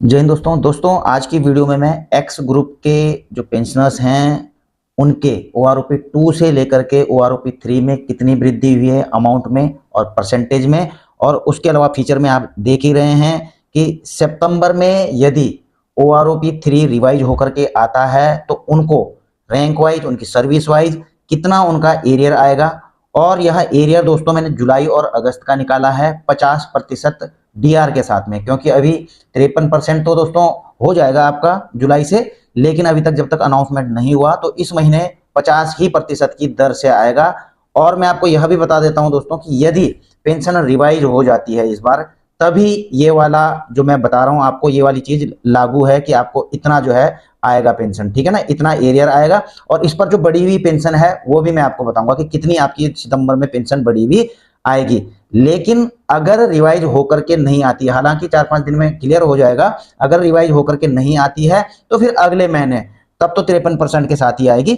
जय हिंद दोस्तों आज की वीडियो में मैं एक्स ग्रुप के जो पेंशनर्स हैं उनके ओआरओपी 2 से लेकर के ओआरओपी 3 में कितनी वृद्धि हुई है अमाउंट में और परसेंटेज में, और उसके अलावा फीचर में आप देख ही रहे हैं कि सितंबर में यदि ओआरओपी 3 रिवाइज होकर के आता है तो उनको रैंक वाइज, उनकी सर्विस वाइज कितना उनका एरियर आएगा। और यह एरियर दोस्तों मैंने जुलाई और अगस्त का निकाला है 50% डीआर के साथ में, क्योंकि अभी 53% तो दोस्तों हो जाएगा आपका जुलाई से, लेकिन अभी तक जब तक अनाउंसमेंट नहीं हुआ तो इस महीने 50% की दर से आएगा। और मैं आपको यह भी बता देता हूं दोस्तों कि यदि पेंशन रिवाइज हो जाती है इस बार, तभी ये वाला जो मैं बता रहा हूं आपको, ये वाली चीज लागू है कि आपको इतना जो है आएगा पेंशन, ठीक है ना, इतना एरियर आएगा। और इस पर जो बढ़ी हुई पेंशन है वो भी मैं आपको बताऊंगा कि कितनी आपकी सितंबर में पेंशन बढ़ी हुई आएगी। लेकिन अगर रिवाइज होकर के नहीं आती है, हालांकि 4-5 दिन में क्लियर हो जाएगा, अगर रिवाइज होकर के नहीं आती है तो फिर अगले महीने तब तो 53% के साथ ही आएगी।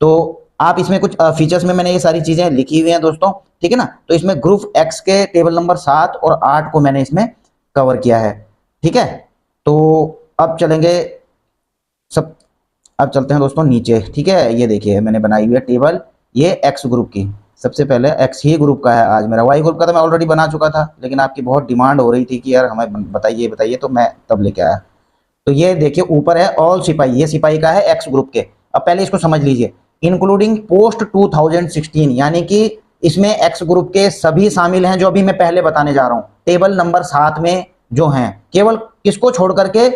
तो आप इसमें कुछ फीचर्स में मैंने ये सारी चीजें लिखी हुई हैं दोस्तों, ठीक है ना। तो इसमें ग्रुप एक्स के टेबल नंबर 7 और 8 को मैंने इसमें कवर किया है, ठीक है। तो अब चलेंगे सब, अब चलते हैं दोस्तों नीचे, ठीक है। ये देखिए मैंने बनाई हुई है टेबल, ये एक्स ग्रुप की। सबसे पहले एक्स ही ग्रुप का है आज मेरा, वाई ग्रुप का तो मैं ऑलरेडी बना चुका था, लेकिन आपकी बहुत डिमांड हो रही थी कि यार हमें बताइए बताइए, तो मैं तब लेके आया। तो ये देखिए ऊपर है ऑल सिपाही, ये सिपाही का है एक्स ग्रुप के। अब पहले इसको समझ लीजिए, इंक्लूडिंग पोस्ट 2016, यानी कि इसमें एक्स ग्रुप के सभी शामिल हैं जो अभी मैं पहले बताने जा रहा हूं टेबल नंबर 7 में जो हैं। केवल किसको छोड़ करके,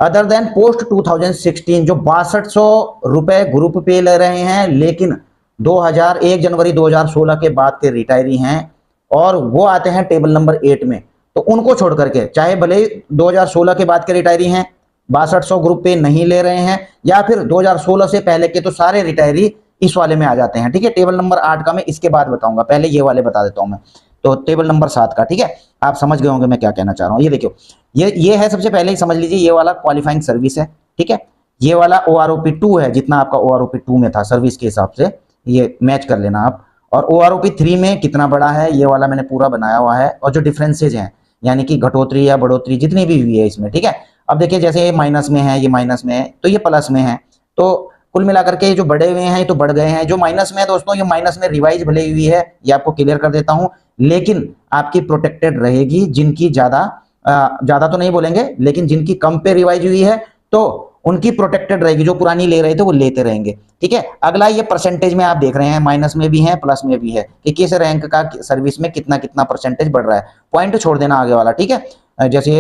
अदर देन पोस्ट 2016 जो 6200 रुपए ग्रुप पे ले रहे हैं, लेकिन 1 जनवरी 2016 के बाद के रिटायरी हैं और वो आते हैं टेबल नंबर 8 में। तो उनको छोड़ करके, चाहे भले 2016 के बाद के रिटायरी हैं, 6200 ग्रुप पे नहीं ले रहे हैं, या फिर 2016 से पहले के, तो सारे रिटायरी इस वाले में आ जाते हैं, ठीक है। टेबल नंबर 8 का मैं इसके बाद बताऊंगा, पहले ये वाले बता देता हूं मैं। तो टेबल नंबर 7 का, ठीक है, आप समझ गए होंगे मैं क्या कहना चाह रहा हूं। ये देखियो, ये है, सबसे पहले ही समझ लीजिए ये वाला क्वालिफाइंग सर्विस है, ठीक है। ये वाला ओआरओपी 2 है, जितना आपका ओआरओपी 2 में था सर्विस के हिसाब से ये मैच कर लेना आप। और ओआरओपी 3 में कितना बड़ा है ये वाला मैंने पूरा बनाया हुआ है, और जो डिफरेंसेज हैं यानी कि घटोतरी या बढ़ोतरी जितनी भी हुई है इसमें, ठीक है। अब देखिए जैसे ये माइनस में है, ये माइनस में है, तो ये प्लस में है, तो कुल मिलाकर के जो बढ़े हुए हैं ये तो बढ़ गए हैं। जो माइनस में है दोस्तों, ये माइनस में रिवाइज भले हुई है, ये आपको क्लियर कर देता हूं, लेकिन आपकी प्रोटेक्टेड रहेगी। जिनकी ज्यादा तो नहीं बोलेंगे, लेकिन जिनकी कम पे रिवाइज हुई है तो उनकी प्रोटेक्टेड रहेगी, जो पुरानी ले रहे थे वो लेते रहेंगे, ठीक है। अगला ये परसेंटेज में आप देख रहे हैं, माइनस में भी है प्लस में भी है कि किस रैंक का सर्विस में कितना कितना परसेंटेज बढ़ रहा है। पॉइंट छोड़ देना आगे वाला, ठीक है। जैसे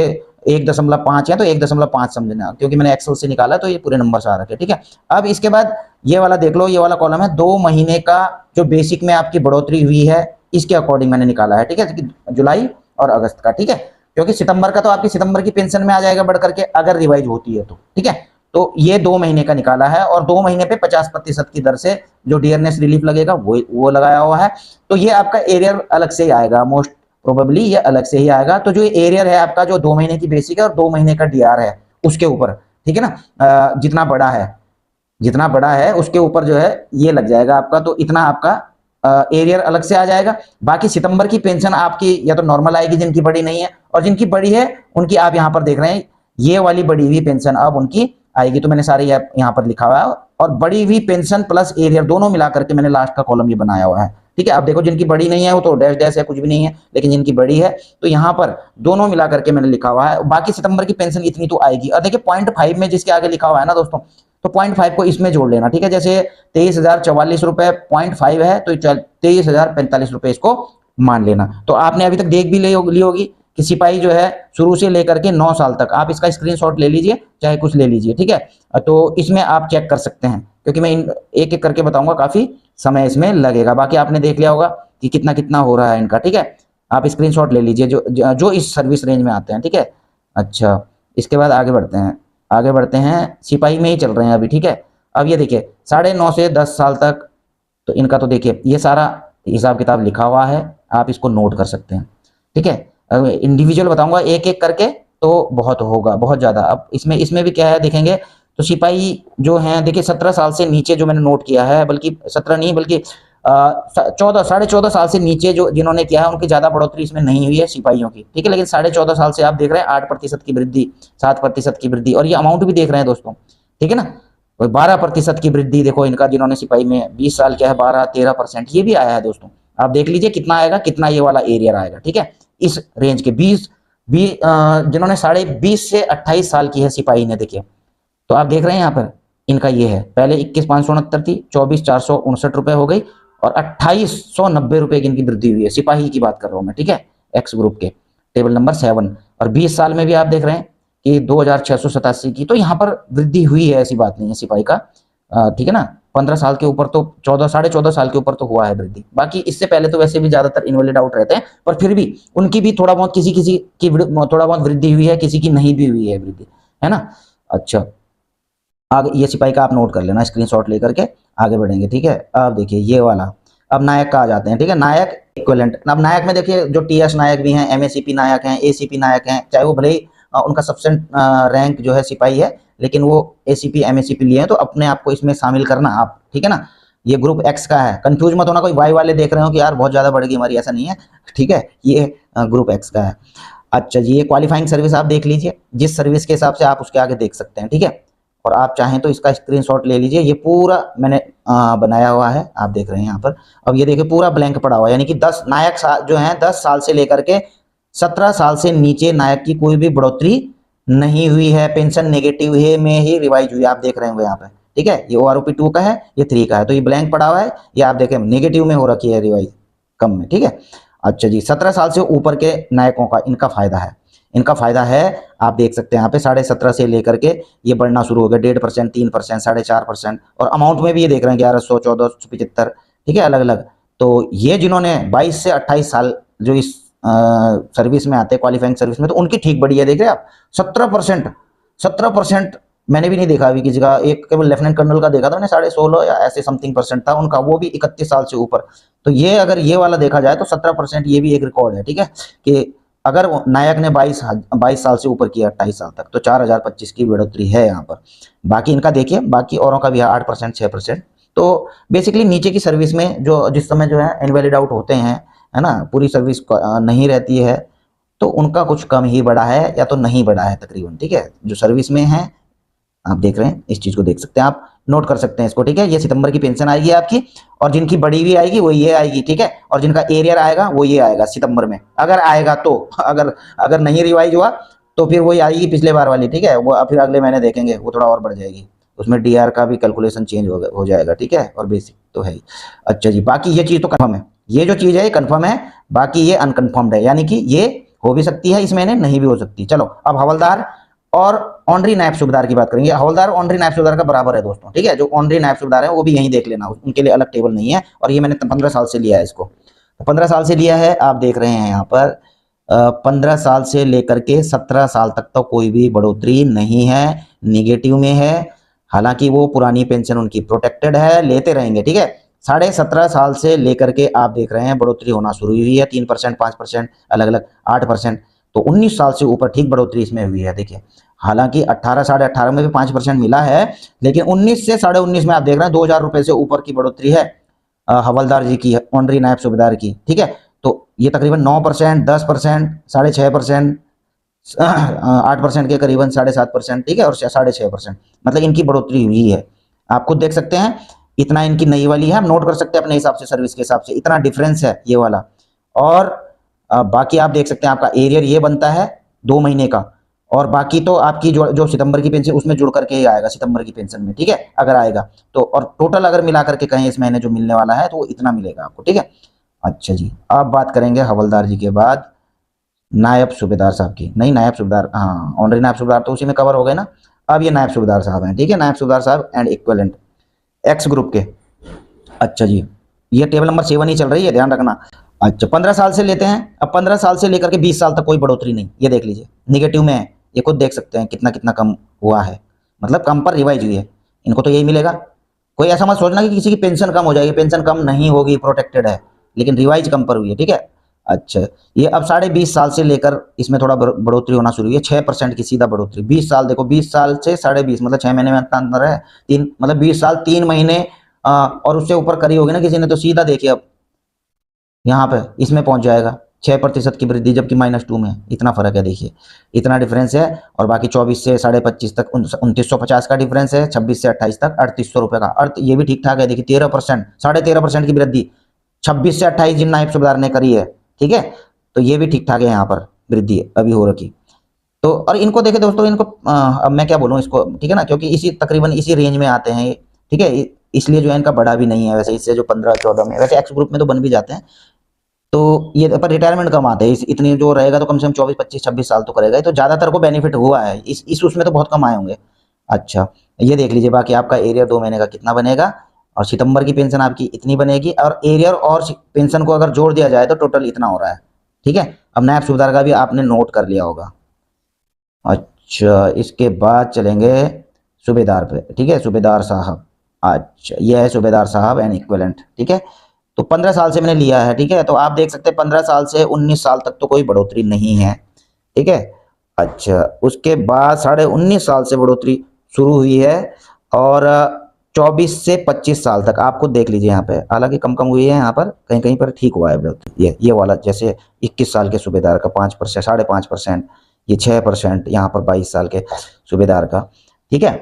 1.5 है तो 1.5 समझना, क्योंकि मैंने एक्सेल से निकाला तो ये पूरे नंबर से आ रखे, ठीक है। अब इसके बाद ये वाला देख लो, ये वाला कॉलम है 2 महीने का जो बेसिक में आपकी बढ़ोतरी हुई है, इसके अकॉर्डिंग मैंने निकाला है, ठीक है, जुलाई और अगस्त का, ठीक है। क्योंकि सितंबर का तो आपकी सितंबर की पेंशन में आ जाएगा बढ़ करके, अगर रिवाइज होती है तो, ठीक है। तो ये 2 महीने का निकाला है, और 2 महीने पे 50% की दर से जो डियरनेस रिलीफ लगेगा वो लगाया हुआ है। तो ये आपका एरियर अलग से ही आएगा, मोस्ट प्रोबेबली ये अलग से ही आएगा। तो जो एरियर है आपका, जो 2 महीने की बेसिक है और 2 महीने का डीआर है उसके ऊपर, ठीक है ना, जितना बड़ा है उसके ऊपर जो है ये लग जाएगा आपका, तो इतना आपका एरियर अलग से आ जाएगा। बाकी सितंबर की पेंशन आपकी या तो नॉर्मल आएगी जिनकी बड़ी नहीं है, और जिनकी बड़ी है उनकी आप यहाँ पर देख रहे हैं ये वाली बड़ी हुई पेंशन अब उनकी आएगी। तो मैंने सारे यहाँ पर लिखा हुआ है, और बड़ी हुई पेंशन प्लस एरियर दोनों मिला करके मैंने लास्ट का कॉलम ये बनाया हुआ है, ठीक है। अब देखो जिनकी बड़ी नहीं है वो तो डैश डैश है, कुछ भी नहीं है, लेकिन जिनकी बड़ी है तो यहाँ पर दोनों मिला करके मैंने लिखा हुआ है। बाकी सितंबर की पेंशन इतनी तो आएगी। और देखिए 0.5 में जिसके आगे लिखा हुआ है ना दोस्तों, तो 0.5 को इसमें जोड़ लेना, ठीक है। जैसे 23,044 रुपए 0.5 है, तो 23,045 रुपए इसको मान लेना। तो आपने अभी तक देख भी ली होगी कि सिपाही जो है शुरू से लेकर के 9 साल तक, आप इसका स्क्रीनशॉट ले लीजिए, चाहे कुछ ले लीजिए, ठीक है। तो इसमें आप चेक कर सकते हैं, क्योंकि मैं एक एक करके बताऊंगा, काफी समय इसमें लगेगा। बाकी आपने देख लिया होगा कि कितना कितना हो रहा है इनका, ठीक है। आप स्क्रीनशॉट ले लीजिए जो इस सर्विस रेंज में आते हैं, ठीक है। अच्छा, इसके बाद आगे बढ़ते हैं, सिपाही में ही चल रहे हैं अभी, ठीक है। अब ये देखिए 9.5 से 10 साल तक, तो इनका तो देखिए ये सारा हिसाब किताब लिखा हुआ है, आप इसको नोट कर सकते हैं, ठीक है। इंडिविजुअल बताऊंगा एक एक करके तो बहुत होगा, बहुत ज्यादा। अब इसमें भी क्या है देखेंगे, तो सिपाही जो हैं देखिए 17 साल से नीचे जो मैंने नोट किया है, बल्कि 17 नहीं बल्कि 14 14.5 साल से नीचे जो जिन्होंने किया है उनकी ज्यादा बढ़ोतरी इसमें नहीं हुई है सिपाहियों की, ठीक है। लेकिन 14.5 साल से आप देख रहे हैं 8% की वृद्धि, 7% की वृद्धि, और ये अमाउंट भी देख रहे हैं दोस्तों, ठीक है ना। 12% की वृद्धि देखो इनका, जिन्होंने सिपाही में 20 साल किया है 12-13% ये भी आया है दोस्तों। आप देख लीजिए कितना आएगा, कितना ये वाला एरियर आएगा, ठीक है। इस रेंज के 20 जिन्होंने 20.5 से 28 साल की है सिपाही ने, देखिए तो आप देख रहे हैं यहाँ पर इनका ये है, पहले 21,569 थी, 24,459 रुपए हो गई, और 2,890 रुपए की इनकी वृद्धि हुई है, सिपाही की बात कर रहा हूं मैं, ठीक है, एक्स ग्रुप के टेबल नंबर 7। और 20 साल में भी आप देख रहे हैं कि 2,687 की, तो यहाँ पर वृद्धि हुई है, ऐसी बात नहीं है सिपाही का, ठीक है ना। 15 साल के ऊपर तो 14 साल के ऊपर तो हुआ है वृद्धि, बाकी इससे पहले तो वैसे भी ज्यादातर इनवैलिड आउट रहते हैं, पर फिर भी उनकी भी थोड़ा बहुत किसी किसी की थोड़ा बहुत वृद्धि हुई है, किसी की नहीं भी हुई है वृद्धि, है ना। अच्छा, आगे ये सिपाही का आप नोट कर लेना, स्क्रीनशॉट लेकर के आगे बढ़ेंगे, ठीक है। अब देखिए ये वाला, अब नायक का आ जाते हैं, ठीक है। नायक इक्विवेलेंट, अब नायक में देखिए जो टीएस नायक भी हैं, एमएसीपी नायक हैं, एसीपी नायक हैं, चाहे वो भले ही उनका सबसे रैंक जो है सिपाही है, लेकिन वो एसीपी एमएसीपी लिए हैं, तो अपने आप को इसमें शामिल करना आप, ठीक है ना। ये ग्रुप एक्स का है, कंफ्यूज मत होना कोई वाई वाले देख रहे हो कि यार बहुत ज्यादा बढ़ गई हमारी, ऐसा नहीं है, ठीक है, ये ग्रुप एक्स का है। अच्छा जी, ये क्वालिफाइंग सर्विस आप देख लीजिए, जिस सर्विस के हिसाब से आप उसके आगे देख सकते हैं, ठीक है। और आप चाहें तो इसका स्क्रीनशॉट ले लीजिए, ये पूरा मैंने बनाया हुआ है, आप देख रहे हैं यहाँ पर। अब ये देखिए पूरा ब्लैंक पड़ा हुआ है, यानी कि 10 नायक जो हैं 10 साल से लेकर के 17 साल से नीचे नायक की कोई भी बढ़ोतरी नहीं हुई है, पेंशन नेगेटिव है में ही रिवाइज हुई, आप देख रहे होंगे यहाँ पे, ठीक है। ये OROP 2 का है, ये 3 का है, तो ये ब्लैंक पड़ा हुआ है, ये आप देखें नेगेटिव में हो रखी है रिवाइज, कम में, ठीक है। अच्छा जी, 17 साल से ऊपर के नायकों का इनका फायदा है, इनका फायदा है, आप देख सकते हैं यहाँ पे 17.5 से लेकर के ये बढ़ना शुरू हो गया, 1.5%, 3%, 4.5%, और अमाउंट में भी ये देख रहे हैं 1100, 1475, ठीक है, अलग अलग। तो ये जिन्होंने 22 से 28 साल जो इस सर्विस में आते हैं, क्वालिफाइंग सर्विस में, तो उनकी ठीक बढ़ी है, देख रहे हैं आप 17%, मैंने भी नहीं देखा अभी किसी का, एक केवल लेफ्टिनेंट कर्नल का देखा था मैंने 16.5 या ऐसे समथिंग परसेंट था उनका, वो भी 31 साल से ऊपर। तो ये अगर ये वाला देखा जाए तो 17% ये भी एक रिकॉर्ड है, ठीक है, कि अगर नायक ने 22 साल से ऊपर किया 28 साल तक, तो 4,025 की बढ़ोतरी है यहाँ पर। बाकी इनका देखिए, बाकी औरों का भी है 8%, 6%। तो बेसिकली नीचे की सर्विस में जो जिस समय जो है इनवैलिड आउट होते हैं, है ना, पूरी सर्विस नहीं रहती है, तो उनका कुछ कम ही बढ़ा है या तो नहीं बढ़ा है तकरीबन, ठीक है। जो सर्विस में है आप देख रहे हैं, इस चीज को देख सकते हैं, आप नोट कर सकते हैं इसको, ठीक है। ये सितंबर की पेंशन आएगी आपकी, और जिनकी बड़ी हुई आएगी वो ये आएगी, ठीक है। और जिनका एरियर आएगा वो ये आएगा सितंबर में, अगर आएगा तो, अगर नहीं रिवाइज हुआ तो फिर वही आएगी पिछले बार वाली, ठीक है। वो फिर अगले महीने देखेंगे, वो थोड़ा और बढ़ जाएगी, उसमें डीआर का भी कैलकुलेशन चेंज हो जाएगा, ठीक है, और बेसिक तो है ही। अच्छा जी, बाकी ये चीज तो कंफर्म है, ये जो चीज है ये कंफर्म है, बाकी ये अनकंफर्म्ड है, यानी कि ये हो भी सकती है इस महीने, नहीं भी हो सकती। चलो अब हवलदार और ऑनरी नायब सूबेदार की बात करेंगे। हवलदार ऑनरी नायब सूबेदार का बराबर है दोस्तों, ठीक है। जो ऑनरी नायब सूबेदार है वो भी यहीं देख लेना, उनके लिए अलग टेबल नहीं है, और ये मैंने 15 साल से लिया है इसको, 15 साल से लिया है, आप देख रहे हैं यहाँ पर 15 साल से लेकर के 17 साल तक तो कोई भी बढ़ोतरी नहीं है, निगेटिव में है। हालांकि वो पुरानी पेंशन उनकी प्रोटेक्टेड है, लेते रहेंगे, ठीक है। 17.5 साल से लेकर के आप देख रहे हैं बढ़ोतरी होना शुरू हुई है, 3%, 5%, अलग अलग 8%, तो 19 साल से ऊपर ठीक बढ़ोतरी इसमें हुई है, देखिए। हालांकि 18, 18.5 में भी 5% मिला है, लेकिन 19 से 19.5 में आप देख रहे हैं 2,000 रुपए से ऊपर की बढ़ोतरी है हवलदार जी की, ऑनरी नायब सूबेदार की, ठीक है। तो ये तकरीबन 9%, 10%, 6.5%, 8% के करीबन 7.5%, ठीक है, और 6.5%, मतलब इनकी बढ़ोतरी हुई है। आप खुद देख सकते हैं, इतना इनकी नई वाली है, आप नोट कर सकते हैं अपने हिसाब से, सर्विस के हिसाब से इतना डिफरेंस है ये वाला। और बाकी आप देख सकते हैं आपका एरियर ये बनता है 2 महीने का, और बाकी तो आपकी जो सितंबर की पेंशन उसमें जुड़ करके ही आएगा सितंबर की पेंशन में, ठीक है, अगर आएगा तो। और टोटल अगर मिला करके कहें इस महीने जो मिलने वाला है तो वो इतना मिलेगा आपको, ठीक है। अच्छा जी, अब बात करेंगे हवलदार जी के बाद नायब सूबेदार साहब की। नहीं, नायब सूबेदार, हाँ, ऑनरी नायब सूबेदार तो उसी में कवर हो गए ना। अब ये नायब सूबेदार साहब हैं, ठीक है, नायब सूबेदार साहब एंड इक्विवेलेंट एक्स ग्रुप के। अच्छा जी, ये टेबल नंबर 7 ही चल रही है, ध्यान रखना। अच्छा, 15 साल से लेते हैं, अब 15 साल से लेकर के 20 साल तक कोई बढ़ोतरी नहीं, ये देख लीजिए, निगेटिव में है, ये खुद देख सकते हैं कितना कितना कम हुआ है, मतलब कम पर रिवाइज हुई है, इनको तो यही मिलेगा। कोई ऐसा मत सोचना कि किसी की पेंशन कम हो जाएगी, पेंशन कम नहीं होगी, प्रोटेक्टेड है, लेकिन रिवाइज कम पर हुई है, ठीक है। अच्छा, ये अब 20.5 साल से लेकर इसमें थोड़ा बढ़ोतरी होना शुरू हुई है, 6% की सीधा बढ़ोतरी। 20 साल देखो, 20 साल से 20.5 मतलब 6 महीने में अंतर है, 3 मतलब 20 साल 3 महीने और उससे ऊपर करी होगी ना किसी ने, तो सीधा देखिए अब यहाँ पे इसमें पहुंच जाएगा 6% की वृद्धि, जबकि -2 में। इतना फर्क है, देखिए इतना डिफरेंस है। और बाकी 24 से 25.5 तक 2950 का डिफरेंस है, 26 से 28 तक 3800 रुपये का। अर्थ ये भी ठीक ठाक है, देखिए 13%, 13.5% की वृद्धि 26 से 28 जिन नायब सूबेदार ने करी है, ठीक है। तो ये भी ठीक ठाक है, यहाँ पर वृद्धि अभी हो रखी। तो और इनको देखे दोस्तों, इनको अब मैं क्या बोलूँ इसको, ठीक है ना, क्योंकि इसी तकरीबन इसी रेंज में आते हैं, ठीक है। इसलिए जो है इनका बढ़ा भी नहीं है वैसे, इससे जो 15-14 में, वैसे एक्स ग्रुप में तो बन भी जाते हैं। तो ये पर रिटायरमेंट कम आते हैं, इतनी जो रहेगा तो कम से कम 24, 25, 26 साल तो करेगा, तो ज़्यादातर को बेनिफिट हुआ है। इस उसमें तो बहुत कम आए होंगे। अच्छा, ये देख लीजिए बाकी आपका एरियर 2 महीने का कितना बनेगा, और सितंबर की पेंशन आपकी इतनी बनेगी, और एरियर और पेंशन को अगर जोड़ दिया जाए तो टोटल इतना हो रहा है, ठीक है। अब नायब सूबेदार का भी आपने नोट कर लिया होगा। अच्छा, इसके बाद चलेंगे सूबेदार पे, ठीक है, सूबेदार साहब। अच्छा, ये है सूबेदार साहब एंड इक्विवेलेंट, ठीक है। तो 15 साल से मैंने लिया है, ठीक है। तो आप देख सकते हैं 15 साल से 19 साल तक तो कोई बढ़ोतरी नहीं है, ठीक है। अच्छा, उसके बाद 19.5 साल से बढ़ोतरी शुरू हुई है, और 24 से 25 साल तक आपको देख लीजिए यहाँ पे, हालांकि कम कम हुई है, यहाँ पर कहीं कहीं पर ठीक हुआ है बढ़ोतरी। ये वाला जैसे 21 साल के सूबेदार का 5%, 5.5%, ये 6%, यहाँ पर 22 साल के सूबेदार का, ठीक है।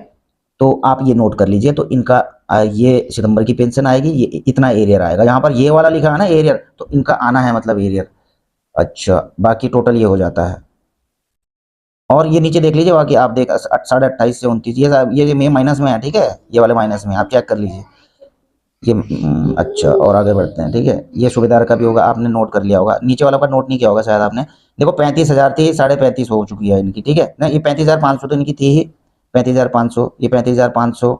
तो आप ये नोट कर लीजिए। तो इनका ये सितंबर की पेंशन आएगी, ये इतना एरियर आएगा। यहाँ पर ये वाला लिखा है ना एरियर, तो इनका आना है मतलब एरियर। अच्छा, बाकी टोटल ये हो जाता है। और ये नीचे देख लीजिए, बाकी आप देख 28.5 से 29, ये माइनस में है, ठीक है। ये वाले माइनस में, आप चेक कर लीजिए ये। अच्छा, और आगे बढ़ते हैं, ठीक है। ये सूबेदार का भी होगा, आपने नोट कर लिया होगा। नीचे वाला का नोट नहीं किया होगा शायद आपने। देखो 35,000 थी, 35.5 हो चुकी है इनकी, ठीक है ना। ये 35,500 तो इनकी थी ही, 35,500, ये 35,500,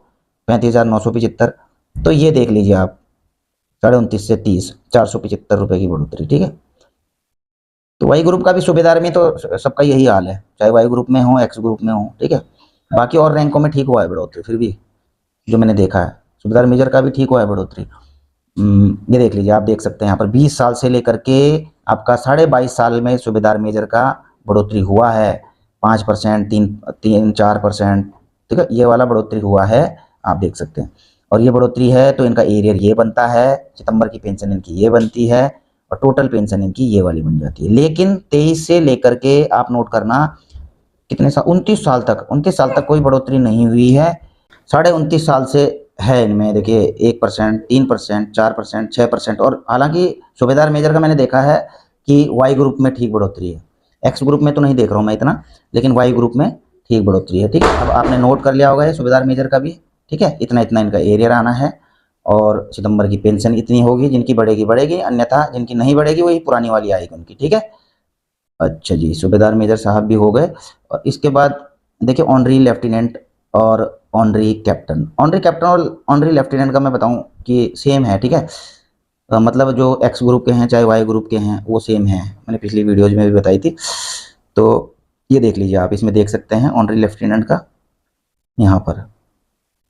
35,975। तो ये देख लीजिए आप, 29.5 से 30, 475 रुपये की बढ़ोतरी, ठीक है। तो वाई ग्रुप का भी सूबेदार में तो सबका यही हाल है, चाहे वाई ग्रुप में हो, एक्स ग्रुप में हो, ठीक है। बाकी और रैंकों में ठीक हुआ है बढ़ोतरी, फिर भी जो मैंने देखा है सूबेदार मेजर का भी ठीक हुआ है बढ़ोतरी। ये देख लीजिए, आप देख सकते हैं यहाँ पर 20 साल से लेकर के आपका 22.5 साल में सूबेदार मेजर का बढ़ोतरी हुआ है 5%, 3-4%, ठीक है। ये वाला बढ़ोतरी हुआ है, आप देख सकते हैं। और ये बढ़ोतरी है तो इनका एरियर ये बनता है, सितंबर की पेंशन इनकी ये बनती है, और टोटल पेंशन इनकी ये वाली बन जाती है। लेकिन 23 से लेकर के आप नोट करना कितने साल, 29 साल तक, 29 साल तक कोई बढ़ोतरी नहीं हुई है। 29.5 साल से है इनमें, देखिए 1%, 3%, 4%, 6%। और हालांकि सूबेदार मेजर का मैंने देखा है कि वाई ग्रुप में ठीक बढ़ोतरी है, एक्स ग्रुप में तो नहीं देख रहा हूँ मैं इतना, लेकिन वाई ग्रुप में ठीक बढ़ोतरी है, ठीक है। अब आपने नोट कर लिया होगा ये सूबेदार मेजर का भी, ठीक है। इतना इतना इनका एरियर आना है, और सितंबर की पेंशन इतनी होगी, जिनकी बढ़ेगी बढ़ेगी, अन्यथा जिनकी नहीं बढ़ेगी वही पुरानी वाली आएगी उनकी, ठीक है। अच्छा जी, सूबेदार मेजर साहब भी हो गए। और इसके बाद देखिए ऑनरी लेफ्टिनेंट और ऑनरी कैप्टन। ऑनरी कैप्टन और ऑनरी लेफ्टिनेंट का मैं बताऊं कि सेम है, ठीक है। मतलब जो एक्स ग्रुप के हैं चाहे वाई ग्रुप के हैं वो सेम है, मैंने पिछली वीडियोज में भी बताई थी। तो ये देख लीजिए आप, इसमें देख सकते हैं ऑनरी लेफ्टिनेंट का यहाँ पर।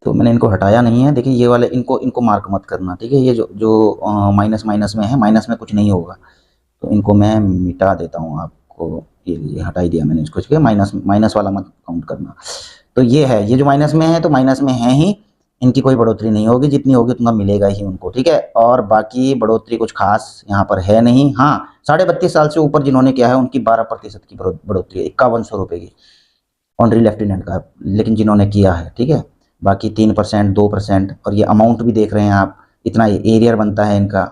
तो मैंने इनको हटाया नहीं है, देखिए ये वाले इनको मार्क मत करना, ठीक है। ये जो माइनस माइनस में है, माइनस में कुछ नहीं होगा, तो इनको मैं मिटा देता हूँ आपको। ये हटा ही दिया मैंने इसको, ठीक है। माइनस माइनस वाला मत काउंट करना। तो ये है, ये जो माइनस में है तो माइनस में है ही, इनकी कोई बढ़ोतरी नहीं होगी, जितनी होगी उतना मिलेगा ही उनको, ठीक है। और बाकी बढ़ोतरी कुछ खास यहाँ पर है नहीं। हाँ, 32.5 साल से ऊपर जिन्होंने किया है उनकी 12% की बढ़ोतरी है, 5100 रुपये की ऑनरी लेफ्टिनेंट का, लेकिन जिन्होंने किया है, ठीक है। बाकी 3%, 2%, और ये अमाउंट भी देख रहे हैं आप, इतना एरियर बनता है इनका,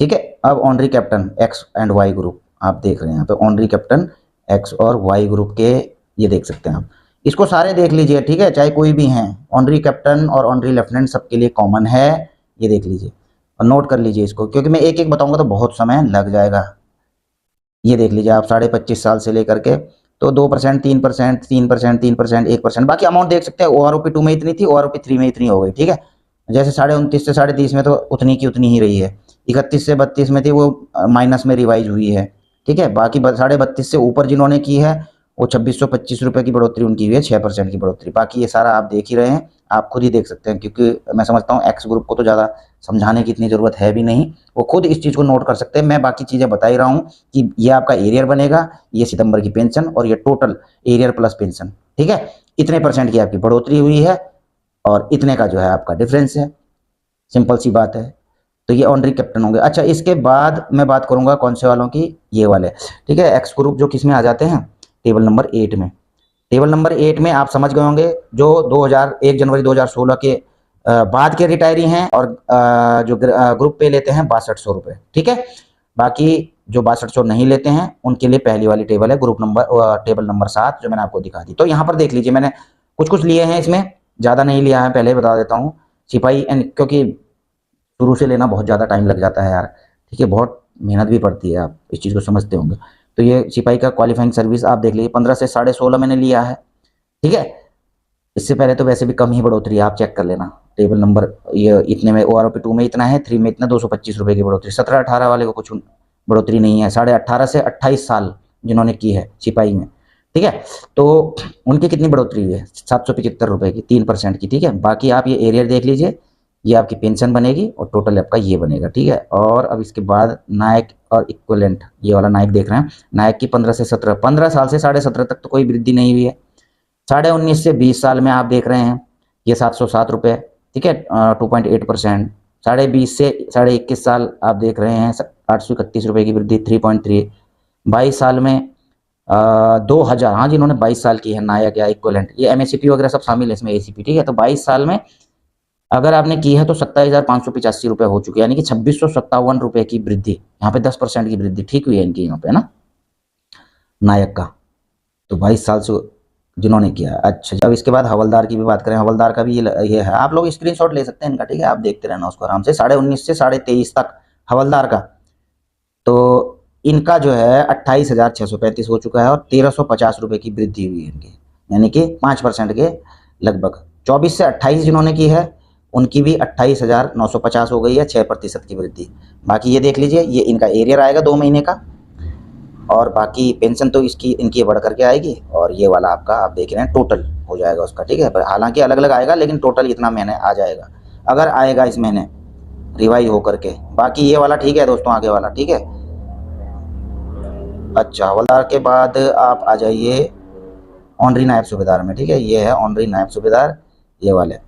ठीक है। अब honorary captain X and Y group आप देख रहे हैं यहाँ पे, ऑनरी कैप्टन एक्स और वाई ग्रुप के, ये देख सकते हैं आप। इसको सारे देख लीजिए, ठीक है, चाहे कोई भी हैं। ऑनरी कैप्टन और ऑनरी लेफ्टिनेंट सबके लिए कॉमन है, ये देख लीजिए और नोट कर लीजिए इसको, क्योंकि मैं एक एक बताऊंगा तो बहुत समय लग जाएगा। ये देख लीजिए आप, 25.5 साल से लेकर के तो 2%, 3%, 3%, 3%, 1%। बाकी अमाउंट देख सकते हैं, OROP 2 में इतनी थी, OROP 3 में इतनी हो गई, ठीक है। जैसे 29.5 से 30.5 में तो उतनी की उतनी ही रही है। 31 से 32 में थी, वो माइनस में रिवाइज हुई है, ठीक है। बाकी 32.5 से ऊपर जिन्होंने की है वो 2625 रुपये की बढ़ोतरी उनकी हुई है, 6% की बढ़ोतरी। बाकी ये सारा आप देख ही रहे हैं, आप खुद ही देख सकते हैं, क्योंकि मैं समझता हूँ एक्स ग्रुप को तो ज़्यादा समझाने की इतनी ज़रूरत है भी नहीं, वो खुद इस चीज़ को नोट कर सकते हैं। मैं बाकी चीज़ें बता ही रहा हूँ कि ये आपका एरियर बनेगा, ये सितंबर की पेंशन, और ये टोटल एरियर प्लस पेंशन, ठीक है। इतने % की आपकी बढ़ोतरी हुई है और इतने का जो है आपका डिफरेंस है। सिंपल सी बात है। तो ये ऑनरी कैप्टन होंगे। अच्छा, इसके बाद मैं बात करूंगा कौन से वालों की, ये वाले, ठीक है। एक्स ग्रुप जो किस में आ जाते हैं, टेबल नंबर 8 में। टेबल नंबर 8 में आप समझ गए होंगे जो 1 जनवरी 2016 के बाद के रिटायरी हैं और जो ग्रुप पे लेते हैं 6200 रुपये, ठीक है। बाकी जो 6200 नहीं लेते हैं उनके लिए पहली वाली टेबल है ग्रुप नंबर, टेबल नंबर 7 जो मैंने आपको दिखा दी। तो यहाँ पर देख लीजिए, मैंने कुछ कुछ लिए हैं, इसमें ज़्यादा नहीं लिया है, पहले ही बता देता हूँ। सिपाही एंड, क्योंकि शुरू से लेना बहुत ज़्यादा टाइम लग जाता है यार, ठीक है, बहुत मेहनत भी पड़ती है, आप इस चीज़ को समझते होंगे। तो ये सिपाही का क्वालिफाइंग सर्विस आप देख लीजिए, 15 से 16.5 मैंने लिया है, ठीक है। इससे पहले तो वैसे भी कम ही बढ़ोतरी है, आप चेक कर लेना। टेबल नंबर ये इतने में, OROP 2 में इतना है, 3 में इतना, 225 रुपये की बढ़ोतरी। 17-18 वाले को कुछ बढ़ोतरी नहीं है, 18.5 से 28 साल जिन्होंने की है सिपाही में, ठीक है। तो उनकी कितनी बढ़ोतरी हुई है, 775 रुपये की, 3% की, ठीक है। बाकी आप ये एरियर देख लीजिए, ये आपकी पेंशन बनेगी और टोटल आपका ये बनेगा, ठीक है। और अब इसके बाद नायक और इक्विवेलेंट, ये वाला नायक देख रहे हैं, नायक की 15 से 17, 15 साल से 17.5 तक तो कोई वृद्धि नहीं हुई है। 19.5 से 20 साल में आप देख रहे हैं ये 707 रुपये, ठीक है, 2.8%। 20.5 से 21.5 साल आप देख रहे हैं 831 रुपये की वृद्धि, 3.3। 22 साल में 2000, हाँ जिन्होंने 22 साल की है, नायक या इक्विवेलेंट, ये MSCP वगैरह सब शामिल है इसमें, ACP, ठीक है। तो 22 साल में अगर आपने की है तो 27,585 रुपये हो चुके हैं, यानी कि 2657 रुपये की वृद्धि, यहाँ पे 10% की वृद्धि ठीक हुई है इनकी यहाँ पे ना, नायक का। तो 22 साल से जिन्होंने किया है। अच्छा, अब इसके बाद हवलदार की भी बात करें, हवलदार का भी ये है, आप लोग स्क्रीनशॉट ले सकते हैं इनका, ठीक है, आप देखते रहना उसको आराम से। 19.5 से 23.5 तक हवलदार का, तो इनका जो है 28,635 हो चुका है और 1,350 रुपये की वृद्धि हुई है इनकी, यानी कि 5% के लगभग। 24 से 28 जिन्होंने की है उनकी भी 28,950 हो गई है, 6% की वृद्धि। बाकी ये देख लीजिए, ये इनका एरियर आएगा 2 महीने का, और बाकी पेंशन तो इसकी इनकी बढ़ करके आएगी, और ये वाला आपका आप देख रहे हैं टोटल हो जाएगा उसका, ठीक है। पर हालांकि अलग अलग आएगा, लेकिन टोटल इतना महीने आ जाएगा, अगर आएगा इस महीने रिवाइज हो करके। बाकी ये वाला ठीक है दोस्तों, आगे वाला ठीक है। अच्छा, हवलदार के बाद आप आ जाइए ऑनरी नायब सूबेदार में, ठीक है। ये है ऑनरी नायब सूबेदार, ये वाले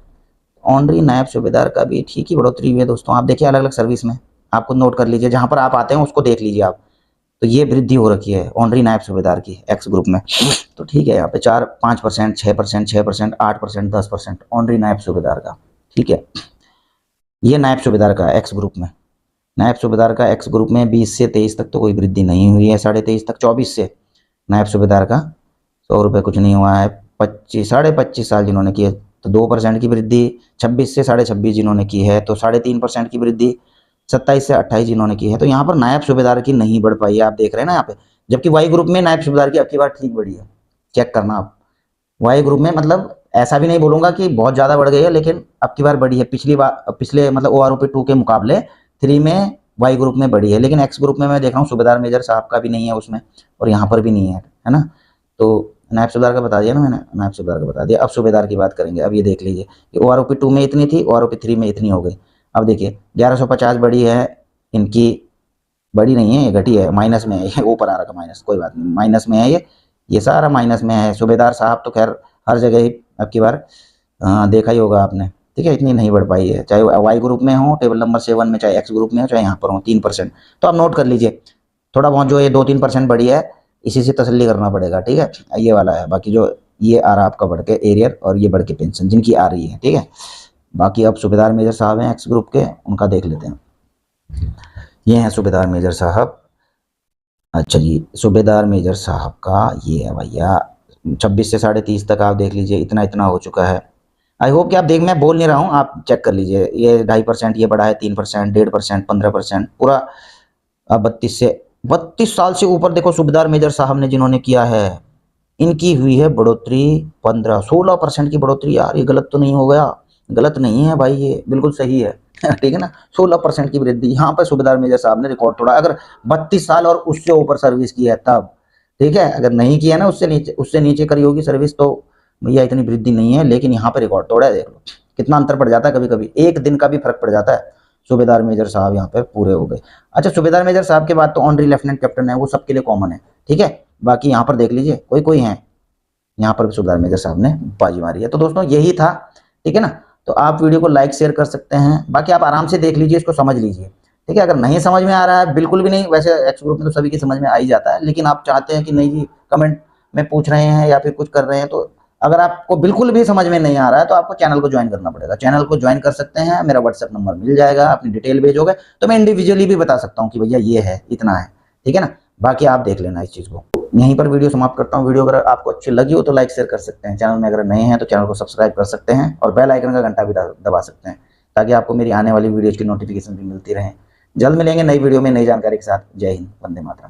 ऑनरी नायब सूबेदार का भी ठीक ही बढ़ोतरी हुई है दोस्तों। आप देखिए अलग अलग सर्विस में, आपको नोट कर लीजिए, जहाँ पर आप आते हैं उसको देख लीजिए आप। तो ये वृद्धि हो रखी है ऑनरी नायब सूबेदार की एक्स ग्रुप में, तो ठीक है। यहाँ पे 4-5%, 6%, 6%, 8%, 10% ऑनरी नायब सूबेदार का, ठीक है। ये नायब सूबेदार का एक्स ग्रुप में, नायब सूबेदार का एक्स ग्रुप में 20 से 23 तक तो कोई वृद्धि नहीं हुई है, 23.5 तक। 24 से नायब सूबेदार का 100 रुपये कुछ नहीं हुआ है। 25 साल जिन्होंने किए तो 2% की वृद्धि। 26 से 26.5 जिन्होंने की है तो 3.5% की वृद्धि। 27 से 28 जिन्होंने की है, तो यहाँ पर नायब सूबेदार की नहीं बढ़ पाई है, आप देख रहे हैं ना यहाँ पे। जबकि वाई ग्रुप में नायब सूबेदार की अब की बार ठीक बढ़ी है, चेक करना आप। वाई ग्रुप में मतलब ऐसा भी नहीं बोलूँगा कि बहुत ज़्यादा बढ़ गई है, लेकिन अब की बार बढ़ी है। पिछले मतलब OROP 2 के मुकाबले 3 में वाई ग्रुप में बढ़ी है, लेकिन एक्स ग्रुप में मैं देख रहा हूँ सूबेदार मेजर साहब का भी नहीं है उसमें, और यहाँ पर भी नहीं है ना। तो नायब सूबेदार का बता दिया ना मैंने, नायब सूबेदार का बता दिया। अब सूबेदार की बात करेंगे। अब ये देख लीजिए, OROP 2 में इतनी थी, OROP 3 में इतनी हो गई। अब देखिए 1150 बढ़ी है इनकी, बड़ी नहीं है, ये घटी है, माइनस में है, ये ऊपर आ रहा माइनस, कोई बात नहीं, माइनस में है ये सारा माइनस में है। सूबेदार साहब तो खैर हर जगह ही अब की बार देखा ही होगा आपने, ठीक है, इतनी नहीं बढ़ पाई है, चाहे वाई ग्रुप में हो टेबल नंबर 7 में, चाहे एक्स ग्रुप में हो, चाहे यहाँ पर हो 3%। तो आप नोट कर लीजिए, थोड़ा बहुत जो ये 2-3% बढ़ी है, इसी से तसल्ली करना पड़ेगा, ठीक है। ये वाला है, बाकी जो ये आ रहा है आपका बढ़ के एरियर, और ये बढ़ के पेंशन जिनकी आ रही है, ठीक है। बाकी अब सूबेदार मेजर साहब हैं एक्स ग्रुप के, उनका देख लेते हैं। ये हैं सूबेदार मेजर साहब। अच्छा जी, सूबेदार मेजर साहब का ये है भैया, 26 से 30.5 तक आप देख लीजिए, इतना इतना हो चुका है। आई होप कि आप देख, मैं बोल नहीं रहा हूँ, आप चेक कर लीजिए। ये 2.5%, ये बढ़ा है 3%, 1.5%, 15%, पूरा 32 साल से ऊपर देखो सूबेदार मेजर साहब ने जिन्होंने किया है, इनकी हुई है बढ़ोतरी 16% की बढ़ोतरी। यार ये गलत तो नहीं हो गया? गलत नहीं है भाई, ये बिल्कुल सही है ठीक है ना। 16% की वृद्धि यहाँ पर सूबेदार मेजर साहब ने रिकॉर्ड तोड़ा। अगर 32 साल और उससे ऊपर सर्विस की है तब, ठीक है। अगर नहीं किया ना, उससे नीचे करी होगी सर्विस, तो भैया इतनी वृद्धि नहीं है, लेकिन यहाँ पे रिकॉर्ड तोड़ा है। देख लो कितना अंतर पड़ जाता है, कभी कभी एक दिन का भी फर्क पड़ जाता है। सूबेदार मेजर साहब यहाँ पे पूरे हो गए। अच्छा, सूबेदार मेजर साहब के बाद तो ऑनरी लेफ्टिनेंट कैप्टन है, वो सबके लिए कॉमन है, ठीक है। बाकी यहाँ पर देख लीजिए, कोई कोई है यहाँ पर भी सूबेदार मेजर साहब ने बाजी मारी है। तो दोस्तों यही था, ठीक है ना। तो आप वीडियो को लाइक शेयर कर सकते हैं। बाकी आप आराम से देख लीजिए, इसको समझ लीजिए, ठीक है। अगर नहीं समझ में आ रहा है, बिल्कुल भी नहीं, वैसे एक्स ग्रुप में तो सभी की समझ में आ ही जाता है, लेकिन आप चाहते हैं कि नहीं जी कमेंट में पूछ रहे हैं या फिर कुछ कर रहे हैं, तो अगर आपको बिल्कुल भी समझ में नहीं आ रहा है तो आपको चैनल को ज्वाइन करना पड़ेगा। चैनल को ज्वाइन कर सकते हैं, मेरा व्हाट्सएप नंबर मिल जाएगा, अपनी डिटेल भेजोगे तो मैं इंडिविजुअली भी बता सकता हूँ कि भैया ये है, इतना है, ठीक है ना। बाकी आप देख लेना इस चीज़ को। यहीं पर वीडियो समाप्त करता हूँ। वीडियो अगर आपको अच्छी लगी हो तो लाइक शेयर कर सकते हैं। चैनल में अगर नए हैं तो चैनल को सब्सक्राइब कर सकते हैं और बेल आइकन का घंटा भी दबा सकते हैं, ताकि आपको मेरी आने वाली वीडियोज़ की नोटिफिकेशन भी मिलती रहे। जल्द मिलेंगे नई वीडियो में नई जानकारी के साथ। जय हिंद, वंदे मातरम।